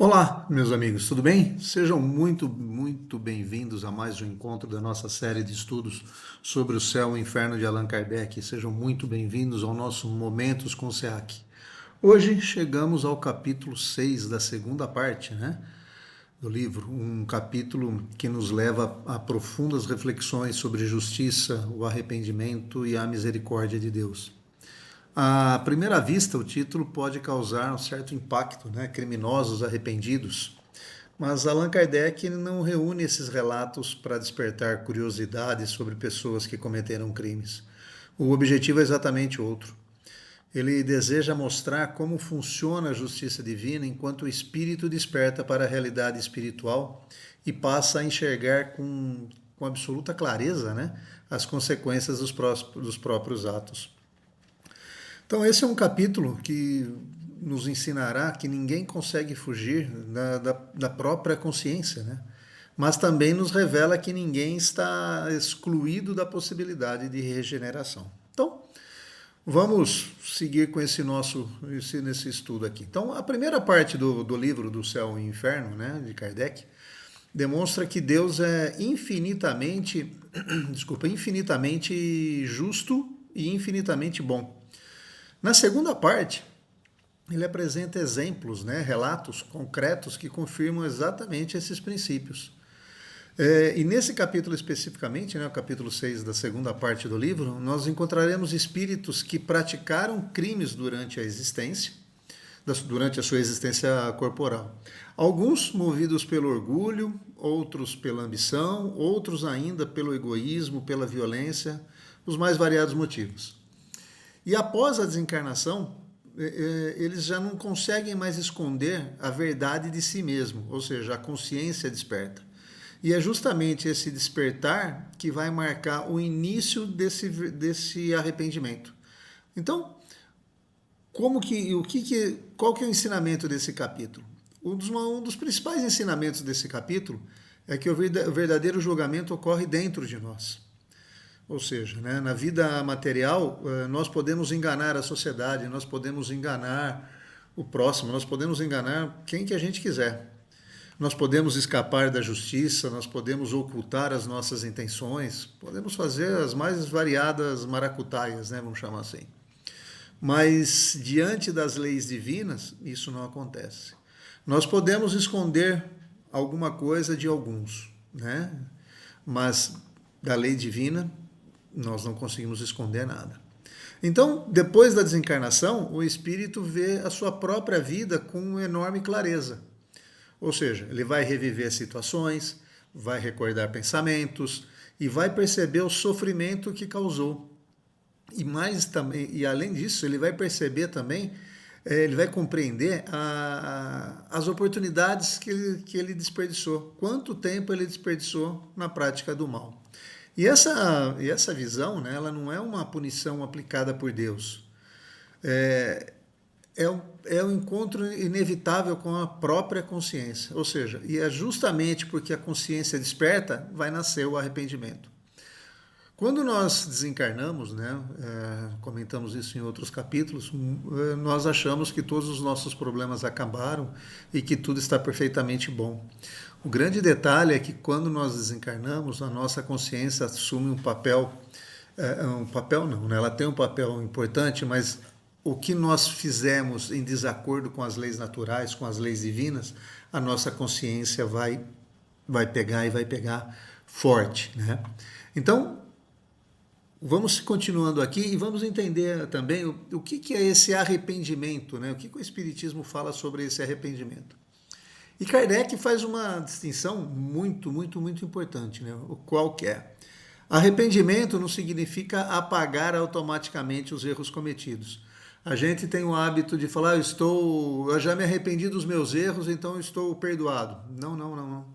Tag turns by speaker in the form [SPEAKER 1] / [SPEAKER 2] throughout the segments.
[SPEAKER 1] Olá, meus amigos, tudo bem? Sejam muito bem-vindos a mais um encontro da nossa série de estudos sobre o céu e o inferno de Allan Kardec. Sejam muito bem-vindos ao nosso Momentos com SEAC. Hoje chegamos ao capítulo 6 da segunda parte, do livro, um capítulo que nos leva a profundas reflexões sobre justiça, o arrependimento e a misericórdia de Deus. À primeira vista, o título pode causar um certo impacto, Criminosos arrependidos. Mas Allan Kardec não reúne esses relatos para despertar curiosidade sobre pessoas que cometeram crimes. O objetivo é exatamente outro. Ele deseja mostrar como funciona a justiça divina enquanto o espírito desperta para a realidade espiritual e passa a enxergar com absoluta clareza, as consequências dos próprios atos. Então, esse é um capítulo que nos ensinará que ninguém consegue fugir da própria consciência, mas também nos revela que ninguém está excluído da possibilidade de regeneração. Então, vamos seguir com nesse estudo aqui. Então, a primeira parte do livro do Céu e Inferno, de Kardec, demonstra que Deus é infinitamente justo e infinitamente bom. Na segunda parte, ele apresenta exemplos, relatos concretos que confirmam exatamente esses princípios. E nesse capítulo especificamente, o capítulo 6 da segunda parte do livro, nós encontraremos espíritos que praticaram crimes durante a sua existência corporal. Alguns movidos pelo orgulho, outros pela ambição, outros ainda pelo egoísmo, pela violência, os mais variados motivos. E após a desencarnação, eles já não conseguem mais esconder a verdade de si mesmo, ou seja, a consciência desperta. E é justamente esse despertar que vai marcar o início desse arrependimento. Então, qual que é o ensinamento desse capítulo? Um dos principais ensinamentos desse capítulo é que o verdadeiro julgamento ocorre dentro de nós. Ou seja, na vida material, nós podemos enganar a sociedade, nós podemos enganar o próximo, nós podemos enganar quem que a gente quiser. Nós podemos escapar da justiça, nós podemos ocultar as nossas intenções, podemos fazer as mais variadas maracutaias, vamos chamar assim. Mas diante das leis divinas, isso não acontece. Nós podemos esconder alguma coisa de alguns, mas da lei divina, nós não conseguimos esconder nada. Então, depois da desencarnação, o espírito vê a sua própria vida com enorme clareza. Ou seja, ele vai reviver situações, vai recordar pensamentos e vai perceber o sofrimento que causou. E além disso, ele vai perceber também, ele vai compreender as oportunidades que ele desperdiçou, quanto tempo ele desperdiçou na prática do mal. E essa visão, ela não é uma punição aplicada por Deus. É um encontro inevitável com a própria consciência. Ou seja, e é justamente porque a consciência desperta, vai nascer o arrependimento. Quando nós desencarnamos, comentamos isso em outros capítulos, nós achamos que todos os nossos problemas acabaram e que tudo está perfeitamente bom. O grande detalhe é que quando nós desencarnamos, a nossa consciência assume ela tem um papel importante, mas o que nós fizemos em desacordo com as leis naturais, com as leis divinas, a nossa consciência vai pegar e vai pegar forte, Então, vamos continuando aqui e vamos entender também o que é esse arrependimento, O que o Espiritismo fala sobre esse arrependimento. E Kardec faz uma distinção muito importante, O qual que é? Arrependimento não significa apagar automaticamente os erros cometidos. A gente tem o hábito de falar, eu já me arrependi dos meus erros, então eu estou perdoado. Não.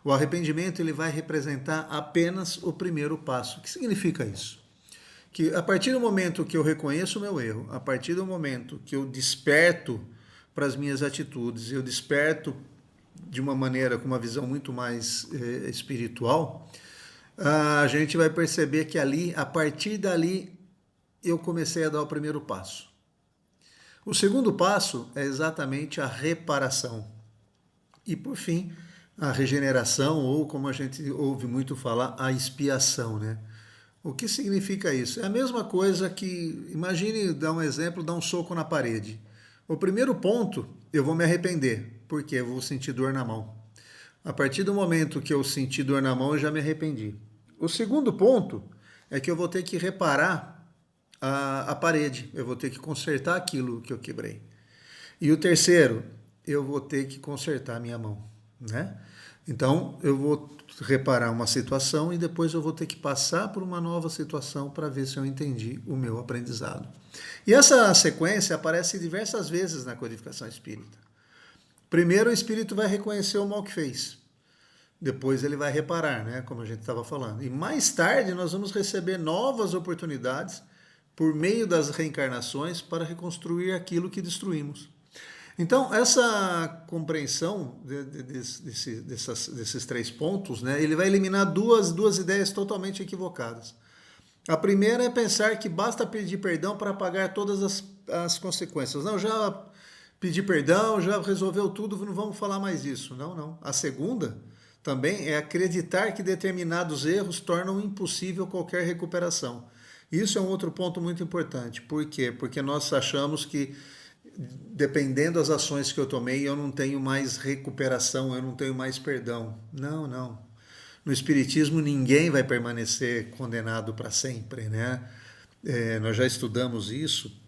[SPEAKER 1] O arrependimento ele vai representar apenas o primeiro passo. O que significa isso? Que a partir do momento que eu reconheço o meu erro, a partir do momento que eu desperto para as minhas atitudes, eu desperto de uma maneira, com uma visão muito mais espiritual, a gente vai perceber que a partir dali, eu comecei a dar o primeiro passo. O segundo passo é exatamente a reparação. E por fim, a regeneração, ou como a gente ouve muito falar, a expiação, né? O que significa isso? É a mesma coisa que, imagine, dar um exemplo, dar um soco na parede. O primeiro ponto, eu vou me arrepender, porque eu vou sentir dor na mão. A partir do momento que eu senti dor na mão, eu já me arrependi. O segundo ponto é que eu vou ter que reparar a parede, eu vou ter que consertar aquilo que eu quebrei. E o terceiro, eu vou ter que consertar a minha mão, né? Então, eu vou reparar uma situação e depois eu vou ter que passar por uma nova situação para ver se eu entendi o meu aprendizado. E essa sequência aparece diversas vezes na codificação espírita. Primeiro, o espírito vai reconhecer o mal que fez. Depois ele vai reparar, né, como a gente estava falando. E mais tarde nós vamos receber novas oportunidades por meio das reencarnações para reconstruir aquilo que destruímos. Então, essa compreensão desses três pontos, né, ele vai eliminar duas ideias totalmente equivocadas. A primeira é pensar que basta pedir perdão para pagar todas as consequências. Não, já pedi perdão, já resolveu tudo, não vamos falar mais isso. Não, não. A segunda também é acreditar que determinados erros tornam impossível qualquer recuperação. Isso é um outro ponto muito importante. Por quê? Porque nós achamos que, dependendo das ações que eu tomei, eu não tenho mais recuperação, eu não tenho mais perdão. Não, não. No Espiritismo, ninguém vai permanecer condenado para sempre, né? Nós já estudamos isso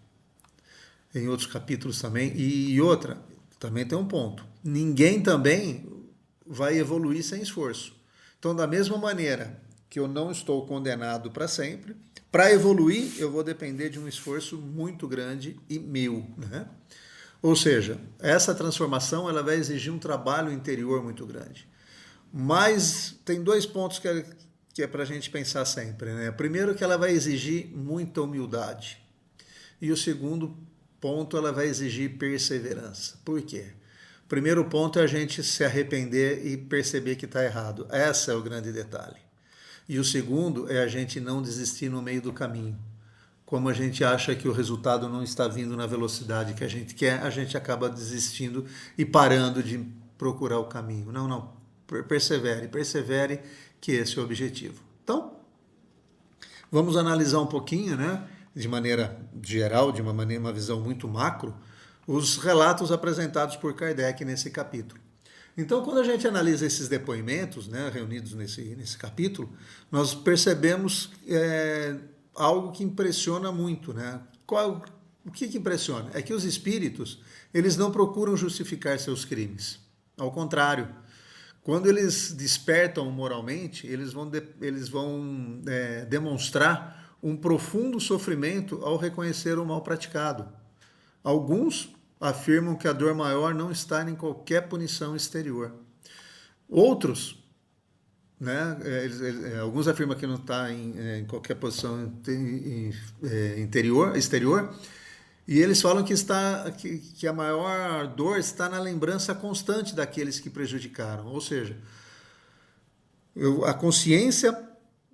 [SPEAKER 1] em outros capítulos também. E outra, também tem um ponto. Ninguém também vai evoluir sem esforço. Então, da mesma maneira que eu não estou condenado para sempre, para evoluir eu vou depender de um esforço muito grande e meu, né? Ou seja, essa transformação ela vai exigir um trabalho interior muito grande. Mas tem dois pontos que é para a gente pensar sempre, né? Primeiro, que ela vai exigir muita humildade. E o segundo ponto, ela vai exigir perseverança. Por quê? O primeiro ponto é a gente se arrepender e perceber que está errado. Esse é o grande detalhe. E o segundo é a gente não desistir no meio do caminho. Como a gente acha que o resultado não está vindo na velocidade que a gente quer, a gente acaba desistindo e parando de procurar o caminho. Não, não. Persevere, persevere, que esse é o objetivo. Então, vamos analisar um pouquinho, né, de maneira geral, de uma visão muito macro, os relatos apresentados por Kardec nesse capítulo. Então, quando a gente analisa esses depoimentos, né, reunidos nesse capítulo, nós percebemos algo que impressiona muito, né? O que impressiona? É que os espíritos, eles não procuram justificar seus crimes. Ao contrário, quando eles despertam moralmente, eles vão demonstrar um profundo sofrimento ao reconhecer o mal praticado. Alguns afirmam que a dor maior não está em qualquer punição exterior. Outros, né, alguns afirmam que não está em qualquer posição exterior, e eles falam que a maior dor está na lembrança constante daqueles que prejudicaram. Ou seja, a consciência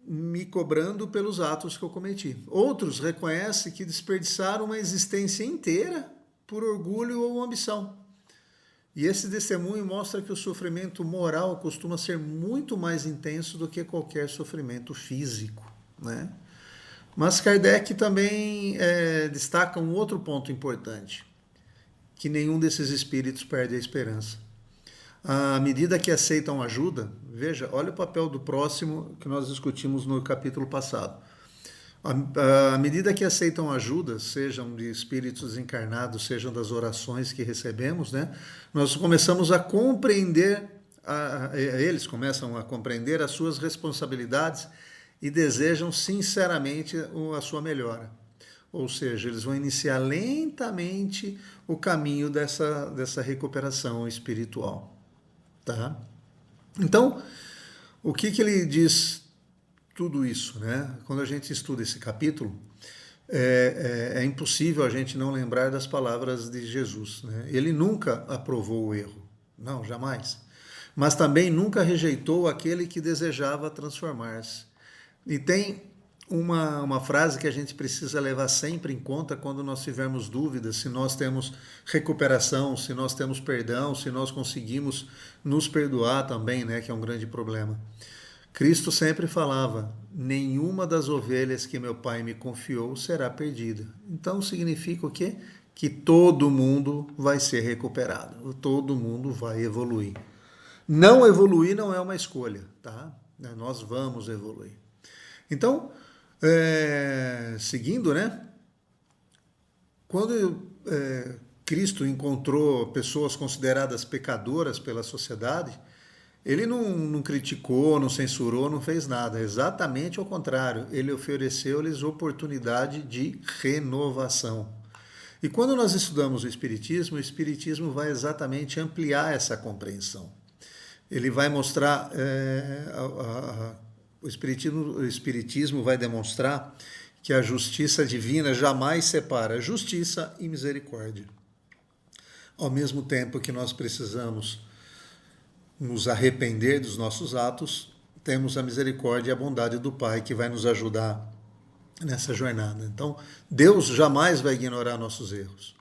[SPEAKER 1] me cobrando pelos atos que eu cometi. Outros reconhecem que desperdiçaram uma existência inteira por orgulho ou ambição. E esse testemunho mostra que o sofrimento moral costuma ser muito mais intenso do que qualquer sofrimento físico, né? Mas Kardec também destaca um outro ponto importante, que nenhum desses espíritos perde a esperança. À medida que aceitam ajuda, veja, olha o papel do próximo que nós discutimos no capítulo passado. À medida que aceitam ajuda, sejam de espíritos encarnados, sejam das orações que recebemos, né, nós começamos a compreender, eles começam a compreender as suas responsabilidades e desejam sinceramente a sua melhora. Ou seja, eles vão iniciar lentamente o caminho dessa recuperação espiritual. Tá? Então, o que ele diz tudo isso, né? Quando a gente estuda esse capítulo, é impossível a gente não lembrar das palavras de Jesus, né? Ele nunca aprovou o erro, não, jamais. Mas também nunca rejeitou aquele que desejava transformar-se. E tem uma frase que a gente precisa levar sempre em conta quando nós tivermos dúvidas, se nós temos recuperação, se nós temos perdão, se nós conseguimos nos perdoar também, né, que é um grande problema. Cristo sempre falava: nenhuma das ovelhas que meu Pai me confiou será perdida. Então significa o quê? Que todo mundo vai ser recuperado, todo mundo vai evoluir. Não evoluir não é uma escolha, tá? Nós vamos evoluir. Então, seguindo, né? Quando Cristo encontrou pessoas consideradas pecadoras pela sociedade, ele não criticou, não censurou, não fez nada. Exatamente ao contrário, ele ofereceu-lhes oportunidade de renovação. E quando nós estudamos o Espiritismo vai exatamente ampliar essa compreensão. Ele vai mostrar, o Espiritismo vai demonstrar que a justiça divina jamais separa justiça e misericórdia. Ao mesmo tempo que nós precisamos nos arrepender dos nossos atos, temos a misericórdia e a bondade do Pai que vai nos ajudar nessa jornada. Então, Deus jamais vai ignorar nossos erros.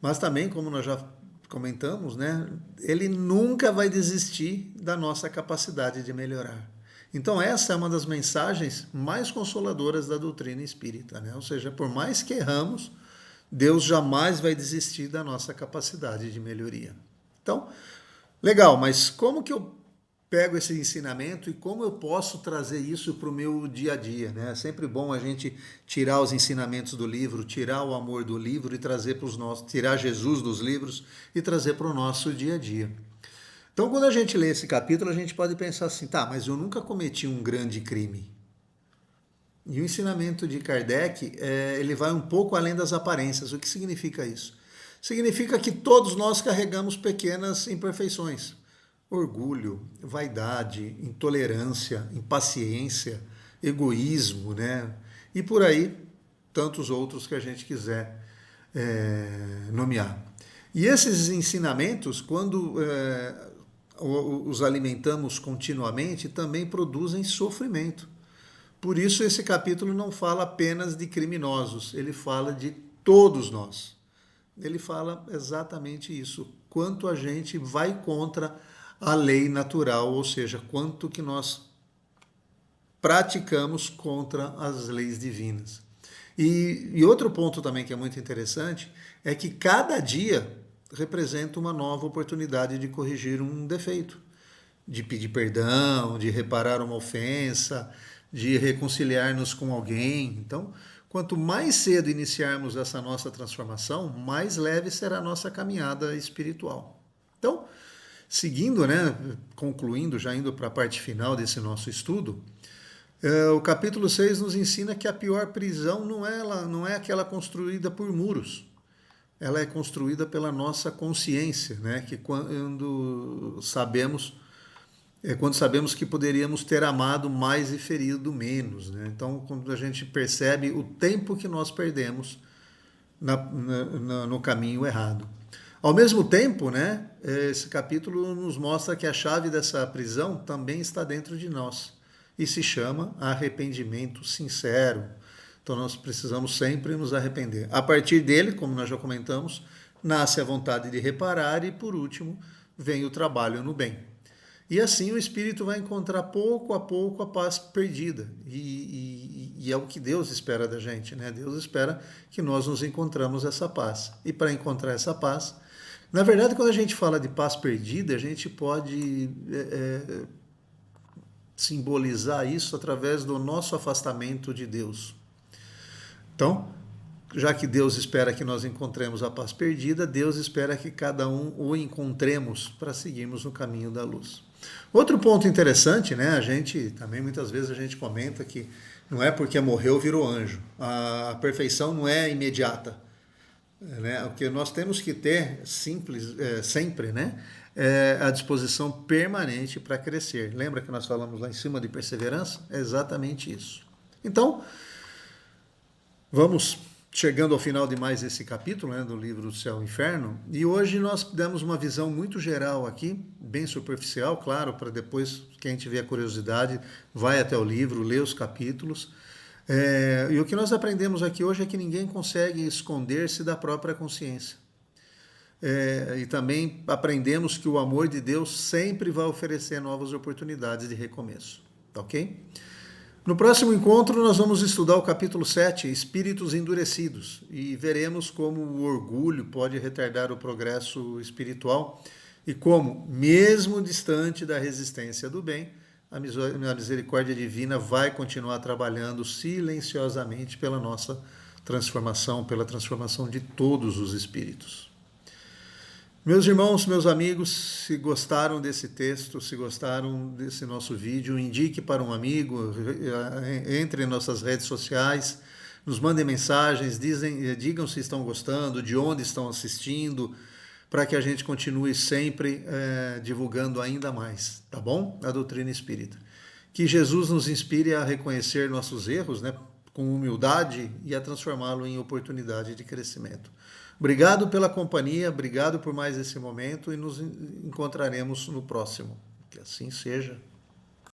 [SPEAKER 1] Mas também, como nós já comentamos, né, ele nunca vai desistir da nossa capacidade de melhorar. Então, essa é uma das mensagens mais consoladoras da doutrina espírita, né? Ou seja, por mais que erramos, Deus jamais vai desistir da nossa capacidade de melhoria. Então, legal, mas como que eu pego esse ensinamento e como eu posso trazer isso para o meu dia a dia, né? É sempre bom a gente tirar os ensinamentos do livro, tirar o amor do livro e trazer para os nossos, tirar Jesus dos livros e trazer para o nosso dia a dia. Então, quando a gente lê esse capítulo, a gente pode pensar assim, tá, mas eu nunca cometi um grande crime. E o ensinamento de Kardec, ele vai um pouco além das aparências. O que significa isso? Significa que todos nós carregamos pequenas imperfeições. Orgulho, vaidade, intolerância, impaciência, egoísmo, né? E por aí, tantos outros que a gente quiser nomear. E esses ensinamentos, quando os alimentamos continuamente, também produzem sofrimento. Por isso esse capítulo não fala apenas de criminosos, ele fala de todos nós. Ele fala exatamente isso, quanto a gente vai contra a lei natural, ou seja, quanto que nós praticamos contra as leis divinas. E outro ponto também que é muito interessante é que cada dia representa uma nova oportunidade de corrigir um defeito, de pedir perdão, de reparar uma ofensa, de reconciliar-nos com alguém. Então, quanto mais cedo iniciarmos essa nossa transformação, mais leve será a nossa caminhada espiritual. Então, seguindo, né, concluindo, já indo para a parte final desse nosso estudo, o capítulo 6 nos ensina que a pior prisão não é aquela construída por muros. Ela é construída pela nossa consciência, né? Que quando sabemos que poderíamos ter amado mais e ferido menos, né? Então, quando a gente percebe o tempo que nós perdemos no caminho errado. Ao mesmo tempo, né, esse capítulo nos mostra que a chave dessa prisão também está dentro de nós e se chama arrependimento sincero. Então nós precisamos sempre nos arrepender. A partir dele, como nós já comentamos, nasce a vontade de reparar e, por último, vem o trabalho no bem. E assim o espírito vai encontrar pouco a pouco a paz perdida. E é o que Deus espera da gente, né? Deus espera que nós nos encontramos essa paz. E para encontrar essa paz, na verdade, quando a gente fala de paz perdida, a gente pode simbolizar isso através do nosso afastamento de Deus. Então, já que Deus espera que nós encontremos a paz perdida, Deus espera que cada um o encontremos para seguirmos no caminho da luz. Outro ponto interessante, né? A gente também muitas vezes a gente comenta que não é porque morreu virou anjo. A perfeição não é imediata, né? O que nós temos que ter sempre, né? É a disposição permanente para crescer. Lembra que nós falamos lá em cima de perseverança? É exatamente isso. Então, vamos chegando ao final de mais esse capítulo, né, do livro do Céu e Inferno, e hoje nós demos uma visão muito geral aqui, bem superficial, claro, para depois quem tiver curiosidade vai até o livro, lê os capítulos, E o que nós aprendemos aqui hoje é que ninguém consegue esconder-se da própria consciência. E também aprendemos que o amor de Deus sempre vai oferecer novas oportunidades de recomeço. Ok? No próximo encontro, nós vamos estudar o capítulo 7, Espíritos Endurecidos, e veremos como o orgulho pode retardar o progresso espiritual e como, mesmo distante da resistência do bem, a misericórdia divina vai continuar trabalhando silenciosamente pela nossa transformação, pela transformação de todos os espíritos. Meus irmãos, meus amigos, se gostaram desse texto, se gostaram desse nosso vídeo, indique para um amigo, entre em nossas redes sociais, nos mandem mensagens, digam se estão gostando, de onde estão assistindo, para que a gente continue sempre divulgando ainda mais, tá bom? A doutrina espírita. Que Jesus nos inspire a reconhecer nossos erros, né, com humildade e a transformá-lo em oportunidade de crescimento. Obrigado pela companhia, obrigado por mais esse momento e nos encontraremos no próximo. Que assim seja.